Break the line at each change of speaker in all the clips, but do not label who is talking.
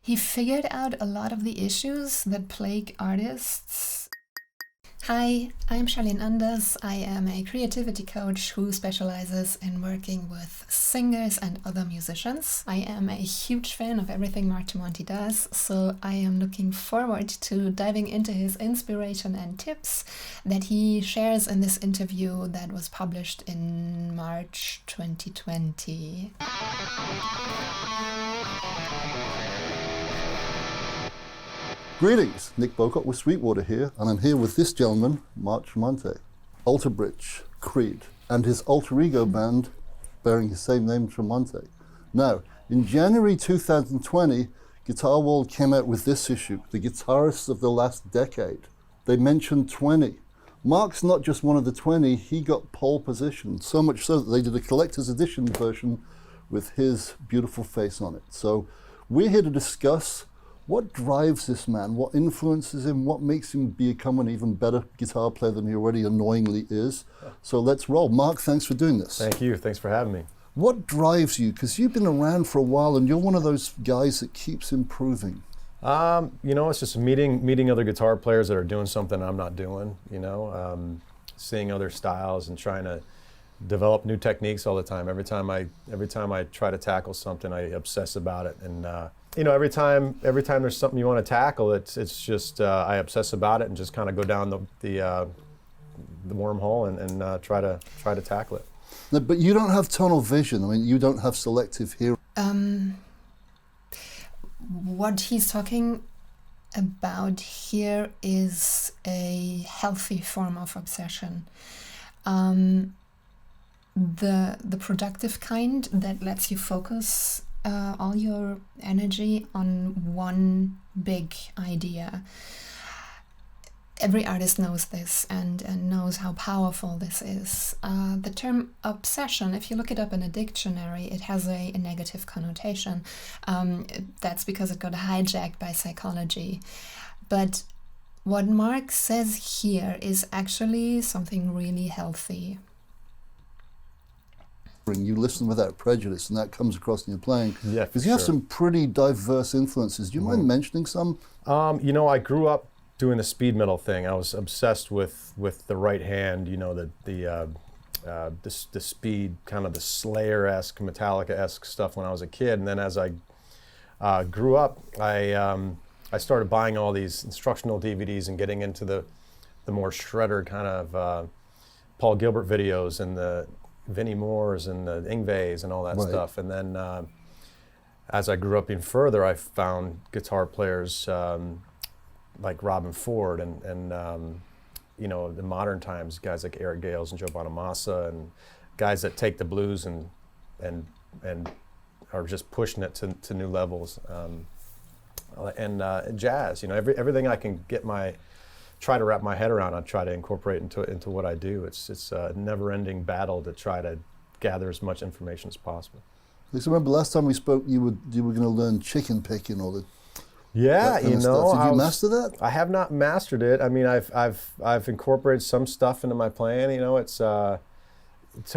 He figured out a lot of the issues that plague artists. Hi, I'm Charlene Anders. I am a creativity coach who specializes in working with singers and other musicians. I am a huge fan of everything Mark Tremonti does, so I am looking forward to diving into his inspiration and tips that he shares in this interview that was published in March 2020.
Greetings, Nick Bocott with Sweetwater here, and I'm here with this gentleman, Mark Tremonti, Alter Bridge, Creed, and his alter ego band bearing his same name, Tremonti. Now, in January 2020, Guitar World came out with this issue, the guitarists of the last decade. They mentioned 20. Mark's not just one of the 20, he got pole position, so much so that they did a collector's edition version with his beautiful face on it. So we're here to discuss what drives this man, what influences him, what makes him become an even better guitar player than he already annoyingly is. So let's roll. Mark, thanks for doing this.
Thank you. Thanks for having me.
What drives you? Because you've been around for a while and you're one of those guys that keeps improving.
It's just meeting other guitar players that are doing something I'm not doing, seeing other styles and trying to develop new techniques all the time. Every time I try to tackle something, I obsess about it. And every time there's something you want to tackle, it's just I obsess about it and just kind of go down the wormhole and try to tackle it.
No, but you don't have tunnel vision. I mean, you don't have selective hearing.
What he's talking about here is a healthy form of obsession. The productive kind that lets you focus all your energy on one big idea. Every artist knows this and knows how powerful this is. The term obsession, if you look it up in a dictionary, it has a negative connotation. That's because it got hijacked by psychology. But what Mark says here is actually something really healthy.
You listen without prejudice, and that comes across in your playing.
Yeah,
because you have some pretty diverse influences. Do you mind mentioning some?
I grew up doing the speed metal thing. I was obsessed with the right hand. The speed, kind of the Slayer-esque, Metallica-esque stuff when I was a kid. And then as I grew up, I started buying all these instructional DVDs and getting into the more shredder kind of Paul Gilbert videos and the Vinnie Moores and the Yngwies and all that stuff. And then as I grew up even further, I found guitar players like Robin Ford and the modern times, guys like Eric Gales and Joe Bonamassa and guys that take the blues and are just pushing it to new levels. And jazz, everything I can try to wrap my head around, I try to incorporate into what I do. It's a never-ending battle to try to gather as much information as possible.
Because remember last time we spoke, you were going to learn chicken picking or the
yeah,
Did you master that?
I have not mastered it. I mean, I've incorporated some stuff into my playing. It's to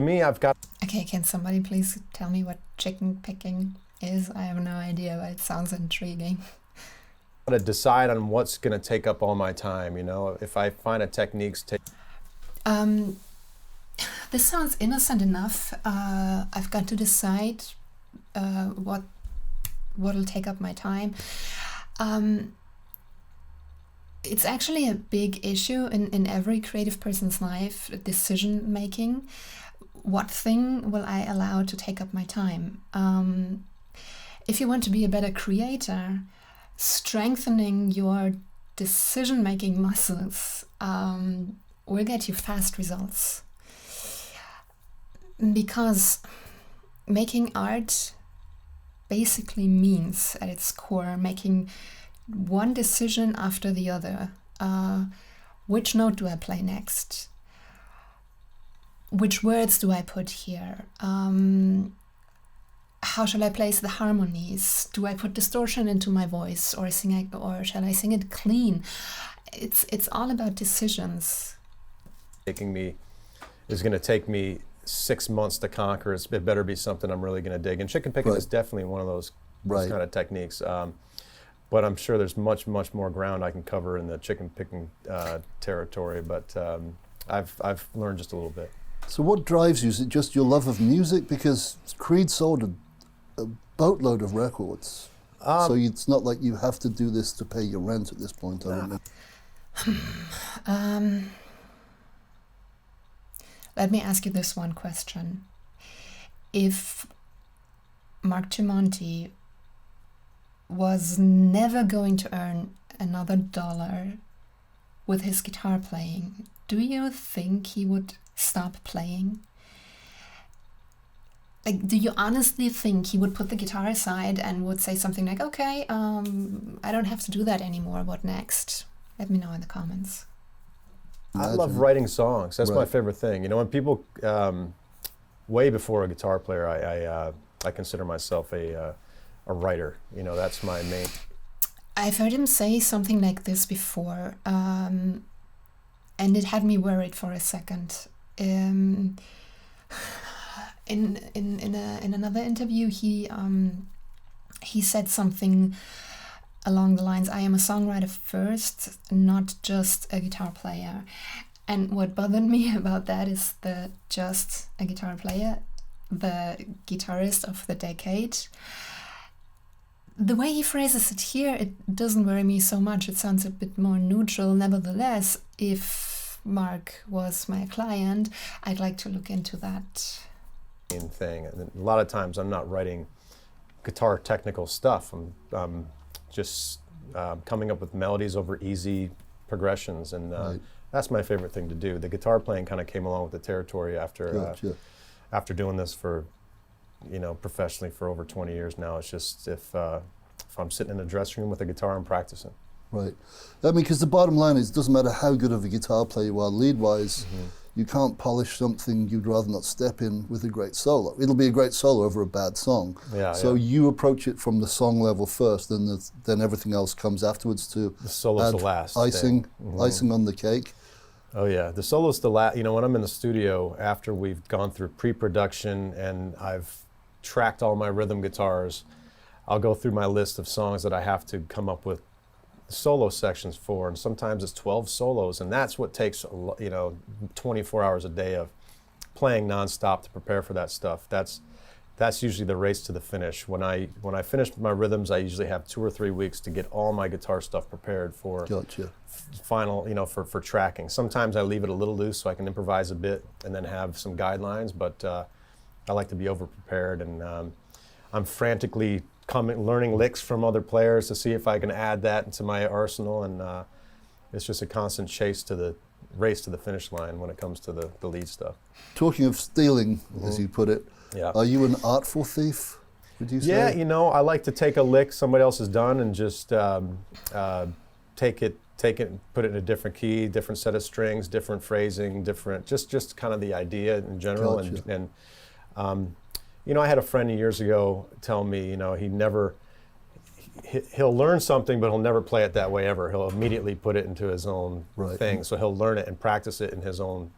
me, I've got.
Okay, can somebody please tell me what chicken picking is? I have no idea, but it sounds intriguing.
To decide on what's going to take up all my time. If I find a technique's
This sounds innocent enough. I've got to decide what'll take up my time. It's actually a big issue in every creative person's life, decision making. What thing will I allow to take up my time? If you want to be a better creator, strengthening your decision-making muscles will get you fast results. Because making art basically means, at its core, making one decision after the other. Which note do I play next? Which words do I put here? How shall I place the harmonies? Do I put distortion into my voice, or shall I sing it clean? It's all about decisions.
Is going to take me 6 months to conquer. It better be something I'm really going to dig. And chicken picking is definitely one of those kind of techniques. but I'm sure there's much more ground I can cover in the chicken picking territory. But I've learned just a little bit.
So what drives you? Is it just your love of music? Because Creed sold a boatload of records. So it's not like you have to do this to pay your rent at this point, I don't know.
Let me ask you this one question. If Mark Tremonti was never going to earn another dollar with his guitar playing, do you think he would stop playing? Like, do you honestly think he would put the guitar aside and would say something like, okay, I don't have to do that anymore, what next? Let me know in the comments.
I love writing songs. That's my favorite thing. You know, when people, way before a guitar player, I consider myself a writer. You know, that's my main.
I've heard him say something like this before, and it had me worried for a second. In another interview, he said something along the lines, I am a songwriter first, not just a guitar player. And what bothered me about that is the just a guitar player, the guitarist of the decade. The way he phrases it here, it doesn't worry me so much. It sounds a bit more neutral. Nevertheless, if Mark was my client, I'd like to look into that.
Thing. And a lot of times I'm not writing guitar technical stuff. I'm just coming up with melodies over easy progressions, and that's my favorite thing to do. The guitar playing kind of came along with the territory after after doing this for, you know, professionally for over 20 years now. It's just if I'm sitting in a dressing room with a guitar, I'm practicing.
Right. I mean, because the bottom line is, it doesn't matter how good of a guitar player you are, lead-wise, you can't polish something you'd rather not step in with a great solo. It'll be a great solo over a bad song. So you approach it from the song level first, then everything else comes afterwards to
the solo's the last
icing on the cake.
Oh yeah, the solo's the last. You know, when I'm in the studio after we've gone through pre-production and I've tracked all my rhythm guitars, I'll go through my list of songs that I have to come up with solo sections for, and sometimes it's 12 solos, and that's what takes, you know, 24 hours a day of playing nonstop to prepare for that stuff. That's usually the race to the finish. When I finish my rhythms, I usually have 2 or 3 weeks to get all my guitar stuff prepared for final, you know, for tracking. Sometimes I leave it a little loose so I can improvise a bit and then have some guidelines, but I like to be over prepared, and I'm frantically learning licks from other players to see if I can add that into my arsenal, and it's just a constant chase to the race to the finish line when it comes to the lead stuff.
Talking of stealing, as you put it, are you an artful thief, would you say?
Yeah, you know, I like to take a lick somebody else has done and just take it, put it in a different key, different set of strings, different phrasing, just kind of the idea in general.
Gotcha.
And you know, I had a friend years ago tell me, you know, he'll learn something, but he'll never play it that way ever. He'll immediately put it into his own thing. So he'll learn it and practice it in his own.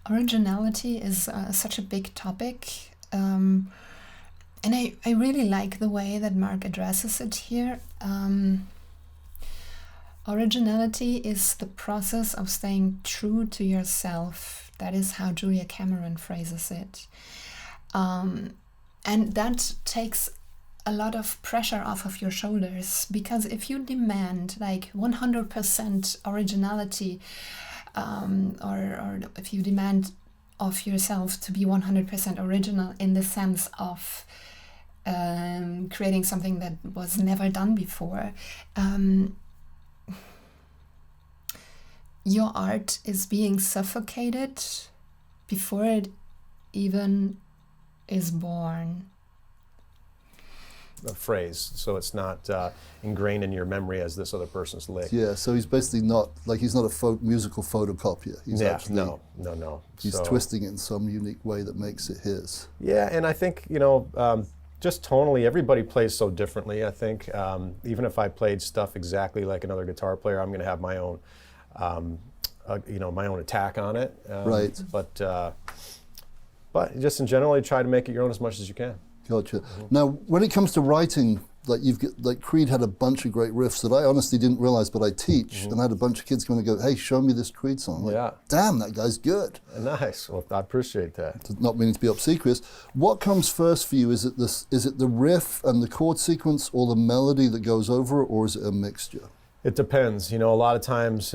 Originality is such a big topic. And I really like the way that Mark addresses it here. Originality is the process of staying true to yourself. That is how Julia Cameron phrases it. And that takes a lot of pressure off of your shoulders, because if you demand like 100% originality, or if you demand of yourself to be 100% original in the sense of creating something that was never done before, your art is being suffocated before it even is born.
A phrase, so it's not ingrained in your memory as this other person's lick.
Yeah, so he's basically he's not a musical photocopier. He's actually,
no.
He's twisting it in some unique way that makes it his.
Yeah, and I think, you know, just tonally, everybody plays so differently. I think even if I played stuff exactly like another guitar player, I'm going to have my own, you know, my own attack on it.
Right.
But But just in general, you try to make it your own as much as you can.
Gotcha. Now, when it comes to writing, like Creed had a bunch of great riffs that I honestly didn't realize, but I teach, and I had a bunch of kids come and go, "Hey, show me this Creed song." Like,
Yeah.
damn, that guy's good.
Nice. Well, I appreciate that.
Not meaning to be obsequious. What comes first for you? Is it the riff and the chord sequence, or the melody that goes over it, or is it a mixture?
It depends. You know, a lot of times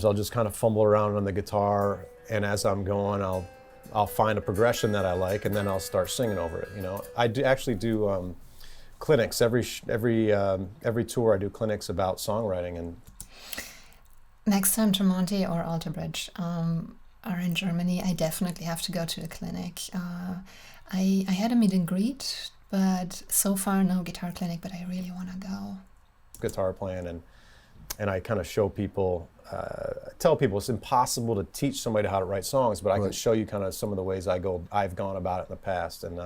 I'll just kind of fumble around on the guitar, and as I'm going, I'll find a progression that I like, and then I'll start singing over it. You know, I actually do clinics every tour. I do clinics about songwriting. And
next time Tremonti or Alter Bridge are in Germany, I definitely have to go to a clinic. I had a meet and greet, but so far no guitar clinic, but I really want to go.
Guitar playing, and I kind of show people, tell people it's impossible to teach somebody how to write songs, but I can show you kind of some of the ways I've gone about it in the past. And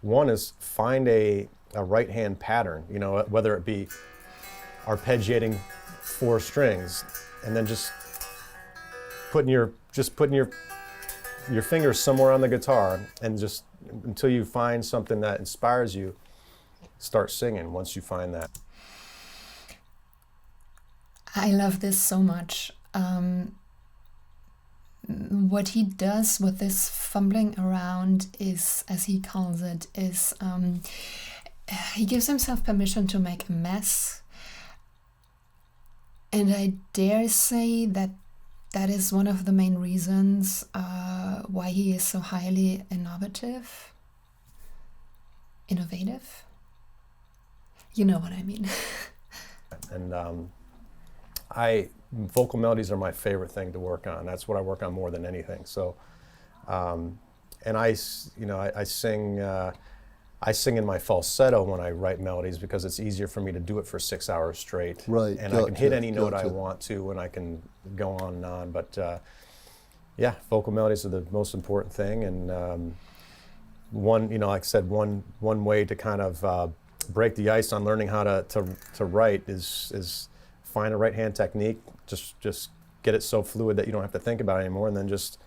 one is find a right hand pattern, you know, whether it be arpeggiating 4 strings, and then just putting your fingers somewhere on the guitar, and just until you find something that inspires you, start singing once you find that.
I love this so much. What he does with this fumbling around is, as he calls it, is he gives himself permission to make a mess. And I dare say that is one of the main reasons why he is so highly innovative. Innovative? You know what I mean.
And vocal melodies are my favorite thing to work on. That's what I work on more than anything. So, and I sing in my falsetto when I write melodies, because it's easier for me to do it for 6 hours straight.
Right.
And I can hit any note I want to, and I can go on and on. But yeah, vocal melodies are the most important thing. And one, you know, like I said, one way to kind of break the ice on learning how to write is find a right hand technique. Just get it so fluid that you don't have to think about it anymore, and then just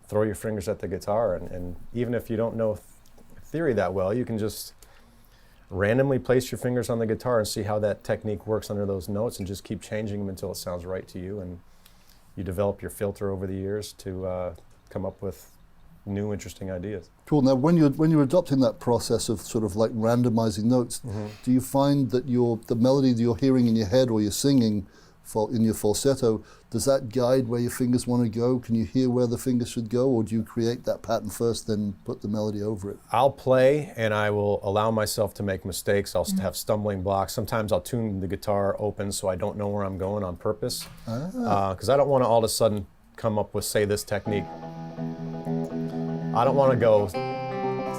throw your fingers at the guitar. And even if you don't know theory that well, you can just randomly place your fingers on the guitar and see how that technique works under those notes, and just keep changing them until it sounds right to you. And you develop your filter over the years to come up with new, interesting ideas.
Cool. Now, when you're adopting that process of sort of like randomizing notes, do you find that the melody that you're hearing in your head or you're singing in your falsetto, does that guide where your fingers want to go? Can you hear where the fingers should go, or do you create that pattern first, then put the melody over it?
I'll play, and I will allow myself to make mistakes. I'll have stumbling blocks. Sometimes I'll tune the guitar open so I don't know where I'm going on purpose, because I don't want to all of a sudden come up with, say, this technique. I don't want to go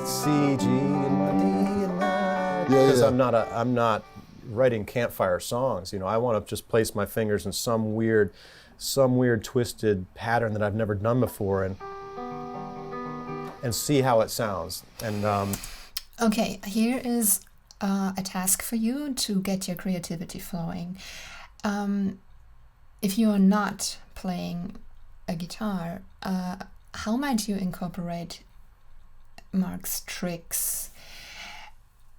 C, G, and my D, and my, because I'm not writing campfire songs. You know, I want to just place my fingers in some weird twisted pattern that I've never done before, and see how it sounds. And
okay, here is a task for you to get your creativity flowing. If you are not playing a guitar, how might you incorporate Mark's tricks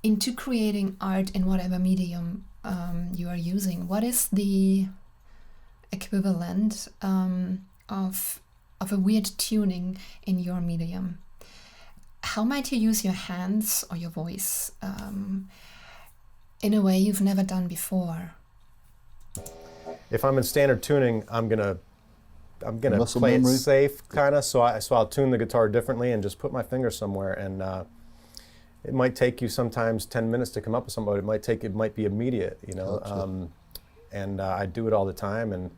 into creating art in whatever medium you are using? What is the equivalent of a weird tuning in your medium? How might you use your hands or your voice in a way you've never done before?
If I'm in standard tuning, I'm gonna
Muscle
play
memory.
it safe, kind of. So I'll tune the guitar differently and just put my fingers somewhere. And it might take you sometimes 10 minutes to come up with something. It might be immediate, you know.
Gotcha.
And I do it all the time. And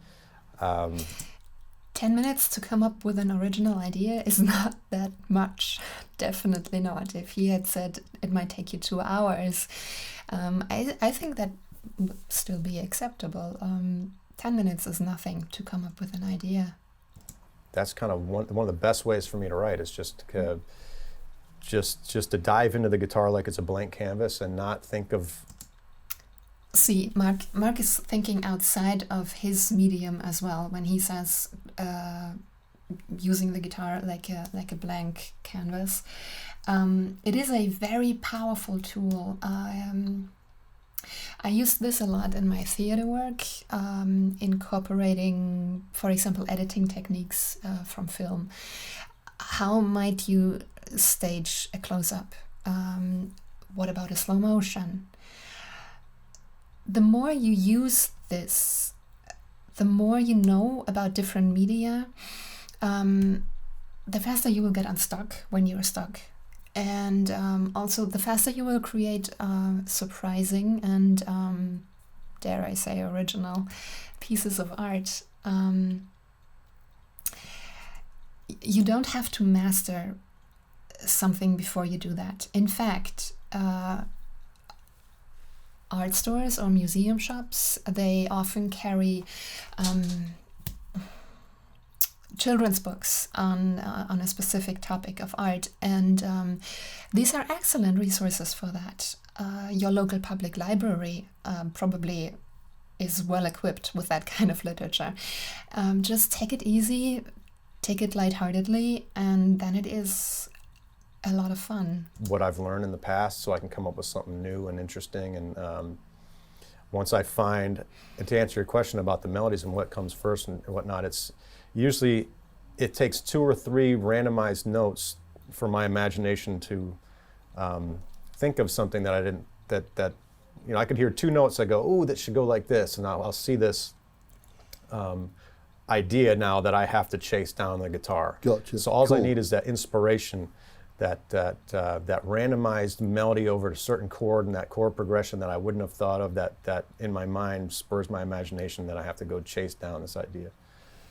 10 minutes to come up with an original idea is not that much. Definitely not. If he had said it might take you 2 hours, I think that would still be acceptable. 10 minutes is nothing to come up with an idea.
that's kind of one of the best ways for me to write, is just to dive into the guitar like it's a blank canvas and not think of.
See, Mark is thinking outside of his medium as well when he says using the guitar like a blank canvas. It is a very powerful tool. I use this a lot in my theater work, incorporating, for example, editing techniques from film. How might you stage a close-up? What about a slow motion? The more you use this, the more you know about different media, the faster you will get unstuck when you're stuck. And also the faster you will create surprising and, dare I say, original pieces of art. You don't have to master something before you do that. In fact, art stores or museum shops, they often carry children's books on a specific topic of art, and these are excellent resources for that. Your local public library probably is well equipped with that kind of literature. Just take it easy, take it lightheartedly, and then it is a lot of fun.
What I've learned in the past, so I can come up with something new and interesting. And once I find, and to answer your question about the melodies and what comes first and whatnot, it's usually, it takes 2 or 3 randomized notes for my imagination to think of something that I didn't, that you know, I could hear 2 notes, I go, oh, that should go like this, and I'll see this idea now that I have to chase down the guitar.
Gotcha.
So all
Cool.
I need is that inspiration, that randomized melody over a certain chord and that chord progression that I wouldn't have thought of, that in my mind spurs my imagination, that I have to go chase down this idea.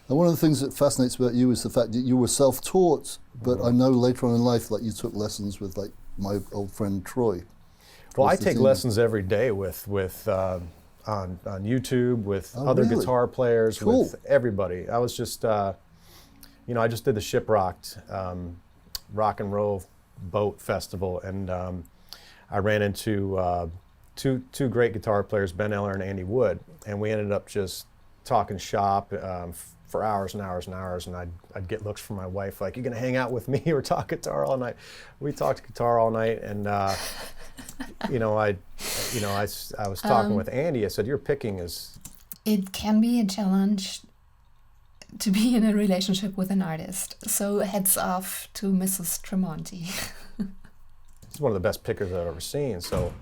And one of the things that fascinates about you is the fact that you were self-taught, but I know later on in life, like, you took lessons with, like, my old friend Troy.
Well, I take lessons every day with on YouTube, with other
really?
guitar players,
Cool.
with everybody. I was just, you know, I just did the Shiprocked rock and roll boat festival, and I ran into two great guitar players, Ben Eller and Andy Wood, and we ended up just talking shop for hours and hours and hours, and I'd get looks from my wife like, "You gonna hang out with me or talk guitar all night?" We talked guitar all night, and you know, I was talking with Andy. I said, "Your picking is."
It can be a challenge to be in a relationship with an artist. So heads off to Mrs. Tremonti.
He's one of the best pickers I've ever seen. So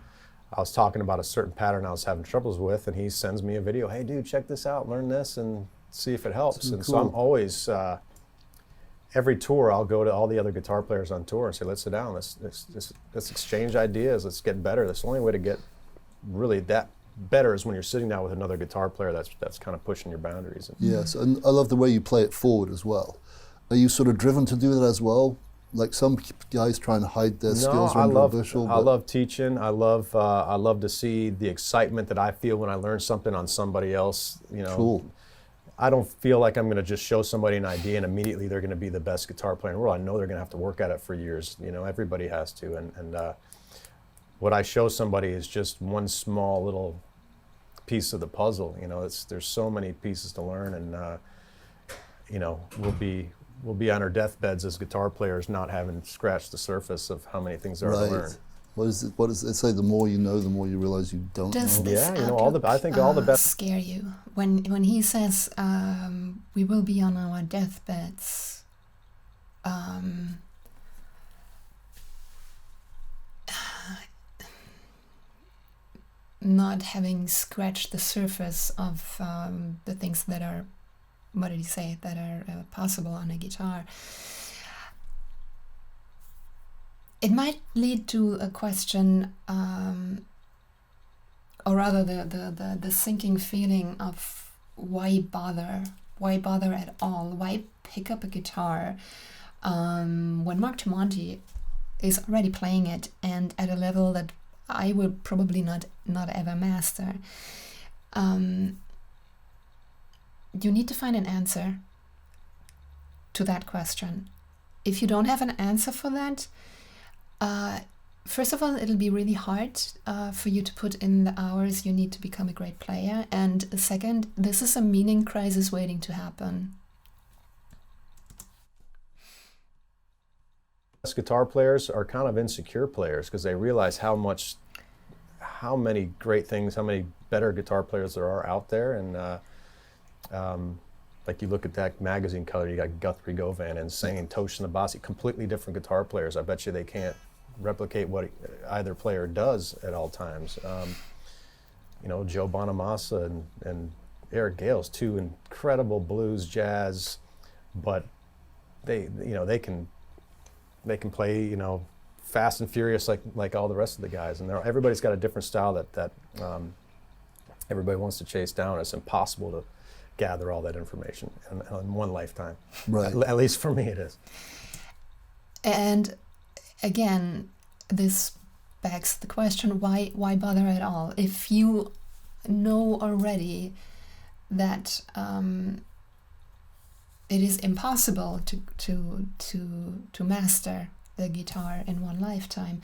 I was talking about a certain pattern I was having troubles with, and he sends me a video. "Hey, dude, check this out. Learn this and see if it helps." And so I'm always, every tour, I'll go to all the other guitar players on tour and say, "Let's sit down. Let's exchange ideas. Let's get better." That's the only way to get really that better is when you're sitting down with another guitar player that's kind of pushing your boundaries.
Yes, and I love the way you play it forward as well. Are you sort of driven to do that as well? Like some guys try and hide their skills under a bushel.
I love teaching. I love to see the excitement that I feel when I learn something on somebody else. You know,
Cool.
I don't feel like I'm going to just show somebody an idea and immediately they're going to be the best guitar player in the world. I know they're going to have to work at it for years. You know, everybody has to. And what I show somebody is just one small little piece of the puzzle. You know, there's so many pieces to learn, and you know, we'll be on our deathbeds as guitar players, not having scratched the surface of how many things there are to learn.
What does it say? The more you know, the more you realize you don't
Does
know.
this
Yeah, you know, I think all the best.
Scare you when he says we will be on our deathbeds? Not having scratched the surface of the things that are, what did he say, that are possible on a guitar. It might lead to a question, or rather the sinking feeling of why bother at all? Why pick up a guitar when Mark Tremonti is already playing it and at a level that I will probably not ever master? You need to find an answer to that question. If you don't have an answer for that, first of all, it'll be really hard for you to put in the hours you need to become a great player. And second, this is a meaning crisis waiting to happen.
Guitar players are kind of insecure players because they realize how many great things, how many better guitar players there are out there. And like you look at that magazine cover, you got Guthrie Govan and Sane, Toshin Abasi, completely different guitar players. I bet you they can't replicate what either player does at all times. You know, Joe Bonamassa and Eric Gales, two incredible blues, jazz, but they can play, you know, fast and furious like all the rest of the guys, and everybody's got a different style that everybody wants to chase down. It's impossible to gather all that information in one lifetime.
Right.
At least for me it is.
And again, this begs the question, why bother at all? If you know already that it is impossible to master the guitar in one lifetime,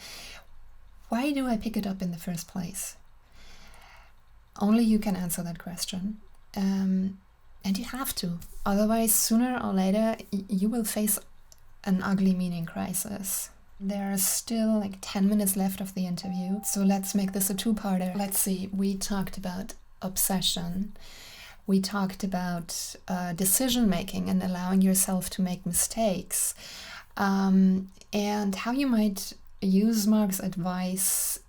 why do I pick it up in the first place? Only you can answer that question. And you have to. Otherwise, sooner or later, you will face an ugly meaning crisis. There are still like 10 minutes left of the interview, so let's make this a two-parter. Let's see, we talked about obsession. We talked about decision-making and allowing yourself to make mistakes. And how you might use Mark's advice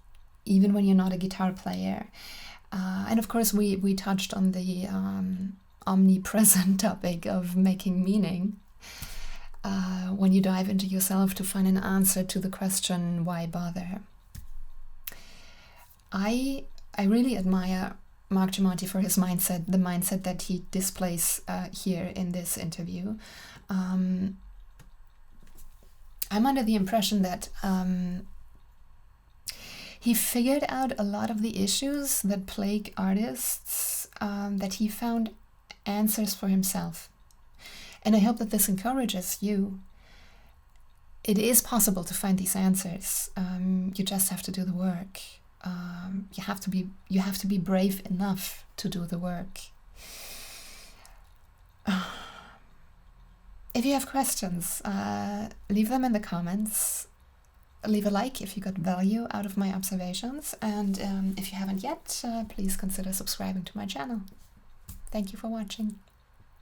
even when you're not a guitar player. And of course, we touched on the omnipresent topic of making meaning. When you dive into yourself to find an answer to the question, why bother? I really admire Mark Tremonti for his mindset, the mindset that he displays here in this interview. I'm under the impression that he figured out a lot of the issues that plague artists, that he found answers for himself. And I hope that this encourages you. It is possible to find these answers. You just have to do the work. You have to be brave enough to do the work. If you have questions, leave them in the comments. Leave a like if you got value out of my observations. And if you haven't yet, please consider subscribing to my channel. Thank you for watching.